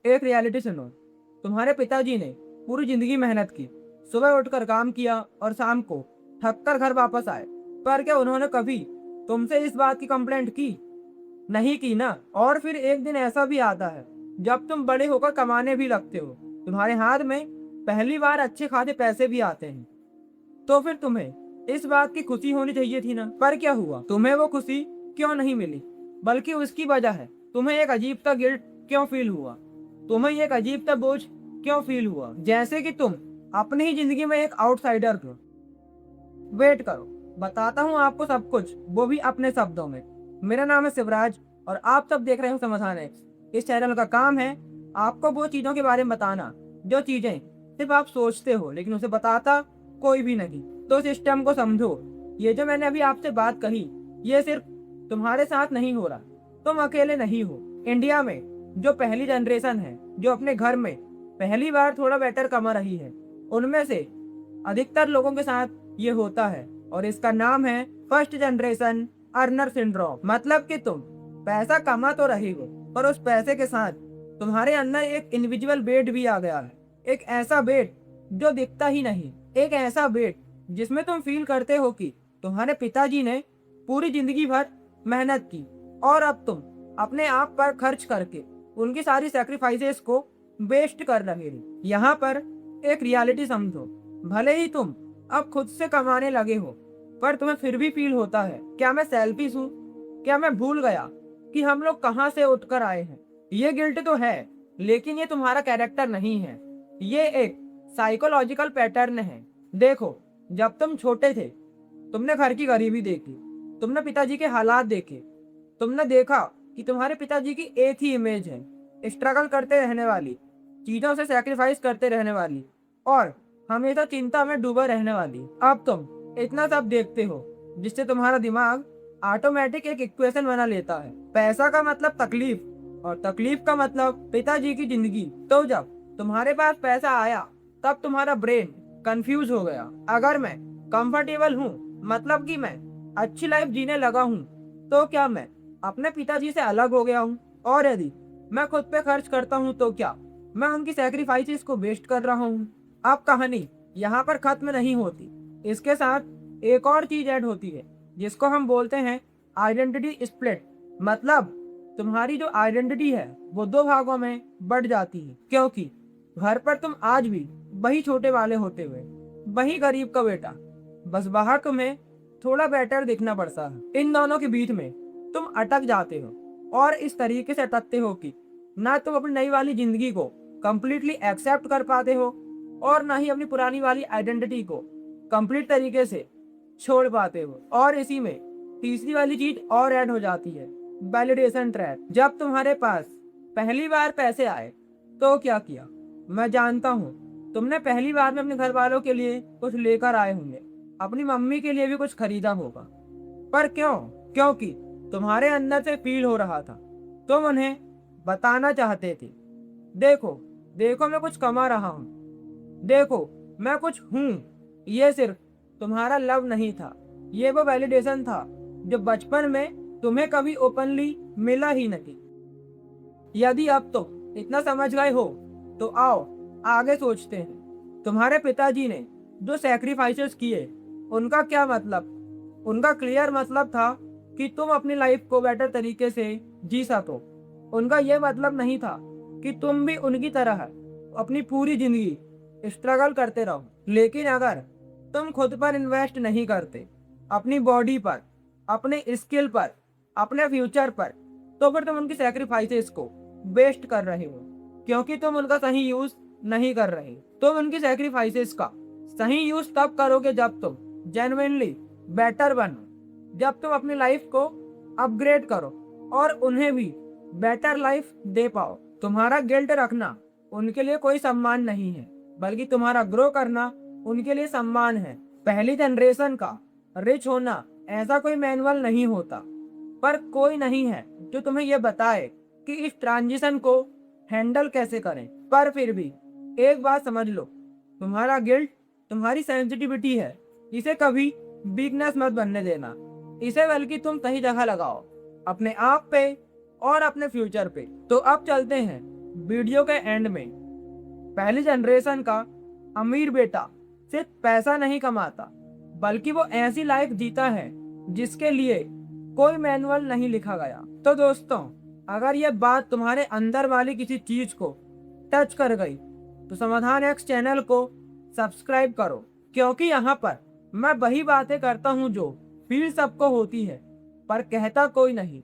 एक रियलिटी सुनो। तुम्हारे पिताजी ने पूरी जिंदगी मेहनत की, सुबह उठकर काम किया और शाम को थक कर घर वापस आए। पर क्या उन्होंने कभी तुमसे इस बात की कंप्लेंट की? नहीं की ना। और फिर एक दिन ऐसा भी आता है जब तुम बड़े होकर कमाने भी लगते हो, तुम्हारे हाथ में पहली बार अच्छे खासे पैसे भी आते हैं। तो फिर तुम्हें इस बात की खुशी होनी चाहिए थी ना। पर क्या हुआ? तुम्हें वो खुशी क्यों नहीं मिली? बल्कि उसकी वजह है तुम्हें एक अजीब सा गिल्ट क्यों फील हुआ? तुम्हें एक अजीब सा बोझ क्यों फील हुआ, जैसे कि तुम अपनी ही जिंदगी में एक आउटसाइडर हो? वेट करो, बताता हूँ आपको सब कुछ, वो भी अपने शब्दों में। मेरा नाम है शिवराज और आप सब देख रहे हो समाधान एक्स। इस चैनल का काम है आपको वो चीजों के बारे में बताना जो चीजें सिर्फ आप सोचते हो लेकिन उसे बताता कोई भी नहीं। तो सिस्टम को समझो। ये जो मैंने अभी आपसे बात कही, ये सिर्फ तुम्हारे साथ नहीं हो रहा। तुम अकेले नहीं हो। इंडिया में जो पहली जनरेशन है जो अपने घर में पहली बार थोड़ा बेटर कमा रही है, उनमें से अधिकतर लोगों के साथ ये होता है और इसका नाम है फर्स्ट जनरेशन अर्नर सिंड्रोम। मतलब कि तुम पैसा कमा तो रही हो पर उस पैसे के साथ तुम्हारे अंदर एक इनविजिबल वेट भी आ गया है। एक ऐसा वेट जो दिखता ही नहीं, एक ऐसा वेट जिसमें तुम फील करते हो कि तुम्हारे पिताजी ने पूरी जिंदगी भर मेहनत की और अब तुम अपने आप पर खर्च करके उनकी सारी सेक्रीफाइसेस को वेस्ट कर रहे हो। यहाँ पर एक रियलिटी समझो। भले ही तुम अब खुद से कमाने लगे हो पर तुम्हें फिर भी फील होता है, क्या मैं सेल्फिश हूँ? क्या मैं भूल गया कि हम लोग कहाँ से उठकर आए हैं? ये गिल्ट तो है लेकिन ये तुम्हारा कैरेक्टर नहीं है, ये एक साइकोलॉजिकल पैटर्न है। देखो, जब तुम छोटे थे तुमने घर की गरीबी देखी, तुमने पिताजी के हालात देखे, तुमने देखा कि तुम्हारे पिताजी की एक ही इमेज है, स्ट्रगल करते रहने वाली, चीजों से सैक्रिफाइस करते रहने वाली और हमेशा चिंता में डूबा रहने वाली। अब तुम इतना सब देखते हो जिससे तुम्हारा दिमाग ऑटोमेटिक एक इक्वेशन बना लेता है। पैसा का मतलब तकलीफ और तकलीफ का मतलब पिताजी की जिंदगी। तो जब तुम्हारे पास पैसा आया तब तुम्हारा ब्रेन कंफ्यूज हो गया। अगर मैं कंफर्टेबल हूँ मतलब कि मैं अच्छी लाइफ जीने लगा हूँ, तो क्या मैं अपने पिताजी से अलग हो गया हूँ? और यदि मैं खुद पे खर्च करता हूँ तो क्या मैं उनकी सैक्रिफाइसेस को वेस्ट कर रहा हूँ? अब कहानी यहाँ पर खत्म नहीं होती। इसके साथ एक और चीज ऐड होती है जिसको हम बोलते हैं आइडेंटिटी स्प्लिट। मतलब तुम्हारी जो आइडेंटिटी है वो दो भागों में बढ़ जाती है, क्योंकि घर पर तुम आज भी वही छोटे वाले होते हुए, वही गरीब का बेटा, बस बाहर तुम्हें थोड़ा बेटर दिखना पड़ता है। इन दोनों के बीच में तुम अटक जाते हो और इस तरीके से अटकते हो कि ना तुम अपनी नई वाली जिंदगी को कंप्लीटली एक्सेप्ट कर पाते हो और ना ही अपनी पुरानी वाली आइडेंटिटी को कंप्लीट तरीके से छोड़ पाते हो। और इसी में तीसरी वाली चीज और ऐड हो जाती है, वैलिडेशन ट्रैप। जब तुम्हारे पास पहली बार पैसे आए तो क्या किया? मैं जानता हूँ तुमने पहली बार में अपने घर वालों के लिए कुछ लेकर आए होंगे, अपनी मम्मी के लिए भी कुछ खरीदा होगा। पर क्यों? क्योंकि तुम्हारे अंदर से फील हो रहा था, तुम उन्हें बताना चाहते थे, देखो देखो मैं कुछ कमा रहा हूँ, देखो मैं कुछ हूँ। ये सिर्फ तुम्हारा लव नहीं था, ये वो वैलिडेशन था जो बचपन में तुम्हें कभी ओपनली मिला ही नहीं। यदि अब तुम इतना समझ गए हो तो आओ आगे सोचते हैं। तुम्हारे पिताजी ने जो सैक्रिफाइसेस किए उनका क्या मतलब? उनका क्लियर मतलब था कि तुम अपनी लाइफ को बेटर तरीके से जी सको। उनका यह मतलब नहीं था कि तुम भी उनकी तरह अपनी पूरी जिंदगी स्ट्रगल करते रहो। लेकिन अगर तुम खुद पर इन्वेस्ट नहीं करते, अपनी बॉडी पर, अपने स्किल पर, अपने फ्यूचर पर, तो फिर तुम उनकी सैक्रिफाइसेस को वेस्ट कर रहे हो, क्योंकि तुम उनका सही यूज नहीं कर रहे। तुम उनकी सैक्रिफाइसेस का सही यूज तब करोगे जब तुम जेन्युइनली बेटर बनो, जब तुम अपनी लाइफ को अपग्रेड करो और उन्हें भी बेटर लाइफ दे पाओ। तुम्हारा गिल्ट रखना उनके लिए कोई सम्मान नहीं है, बल्कि तुम्हारा ग्रो करना उनके लिए सम्मान है। पहली जनरेशन का रिच होना ऐसा कोई मैनुअल नहीं होता, पर कोई नहीं है जो तुम्हें यह बताए कि इस ट्रांजिशन को हैंडल कैसे करें। पर फिर भी एक बात समझ लो, तुम्हारा गिल्ट तुम्हारी सेंसिटिविटी है। इसे कभी वीकनेस मत बनने देना, इसे बल्कि तुम सही जगह लगाओ, अपने आप पे और अपने फ्यूचर पे। तो अब चलते हैं वीडियो के एंड में। पहली जनरेशन का अमीर बेटा सिर्फ पैसा नहीं कमाता, बल्कि वो ऐसी लाइफ जीता है जिसके लिए कोई मैनुअल नहीं लिखा गया। तो दोस्तों, अगर ये बात तुम्हारे अंदर वाली किसी चीज को टच कर गई तो समाधान एक्स चैनल को सब्सक्राइब करो, क्योंकि यहाँ पर मैं वही बातें करता हूँ जो फील सबको होती है पर कहता कोई नहीं।